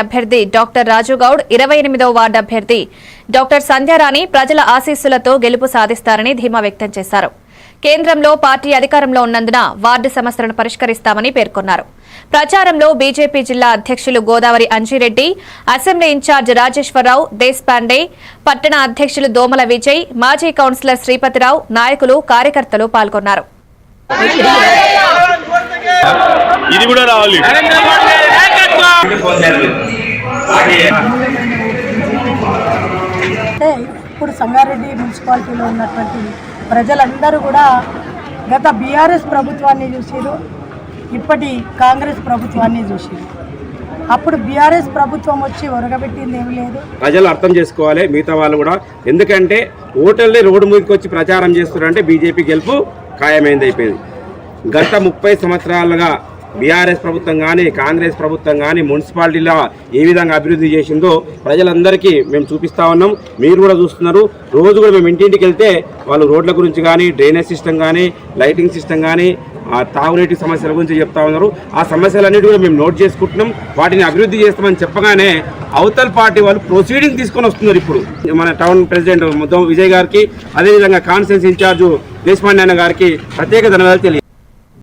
అభ్యర్థి డాక్టర్ రాజు గౌడ్ 28వ వార్డు అభ్యర్థి డాక్టర్ సంధ్యారాణి ప్రజల ఆశీస్సులతో గెలుపు సాధిస్తారని ధీమా వ్యక్తం చేశారు. కేంద్రంలో పార్టీ అధికారంలో ఉన్నందున వార్డు సమస్యలను పరిష్కరిస్తామని పేర్కొన్నారు. ప్రచారంలో బీజేపీ జిల్లా అధ్యక్షులు గోదావరి అంజిరెడ్డి, అసెంబ్లీ ఇన్ఛార్జ్ రాజేశ్వరరావు, దేశపాండే, పట్టణ అధ్యక్షులు దోమల విజయ్, మాజీ కౌన్సిలర్ శ్రీపతిరావు, నాయకులు, కార్యకర్తలు పాల్గొన్నారు. ఇప్పుడు సంగారెడ్డి మున్సిపాలిటీలో ఉన్నటువంటి ప్రజలందరూ కూడా గత బీఆర్ఎస్ ప్రభుత్వాన్ని చూసిరు, ఇప్పటి కాంగ్రెస్ ప్రభుత్వాన్ని చూసిరు. అప్పుడు బీఆర్ఎస్ ప్రభుత్వం వచ్చి ఒరగబెట్టింది ఏమి లేదు. ప్రజలు అర్థం చేసుకోవాలి, మిగతా వాళ్ళు కూడా. ఎందుకంటే ఓటర్లే రోడ్డు మీదకి వచ్చి ప్రచారం చేస్తున్నారంటే బీజేపీ గెలుపు ఖాయమైంది అయిపోయింది. గత 30 సంవత్సరాలుగా బీఆర్ఎస్ ప్రభుత్వం కానీ కాంగ్రెస్ ప్రభుత్వం కానీ మున్సిపాలిటీలో ఏ విధంగా అభివృద్ధి చేసిందో ప్రజలందరికీ మేము చూపిస్తూ ఉన్నాం. మీరు కూడా చూస్తున్నారు. రోజు కూడా మేము ఇంటింటికి వెళ్తే వాళ్ళు రోడ్ల గురించి కానీ, డ్రైనేజ్ సిస్టమ్ కానీ, లైటింగ్ సిస్టమ్ కానీ, తాగునీటి సమస్యల గురించి చెప్తా ఉన్నారు. ఆ సమస్యలన్నిటి కూడా మేము నోట్ చేసుకుంటున్నాం. వాటిని అభివృద్ధి చేస్తామని చెప్పగానే అవతల పార్టీ వాళ్ళు ప్రొసీడింగ్ తీసుకొని వస్తున్నారు. ఇప్పుడు మన టౌన్ ప్రెసిడెంట్ విజయ్ గారికి, అదేవిధంగా కాన్స్టిట్యూన్సీ ఇన్ఛార్జు దేశపాండే గారికి ప్రత్యేక ధన్యవాదాలు తెలియదు.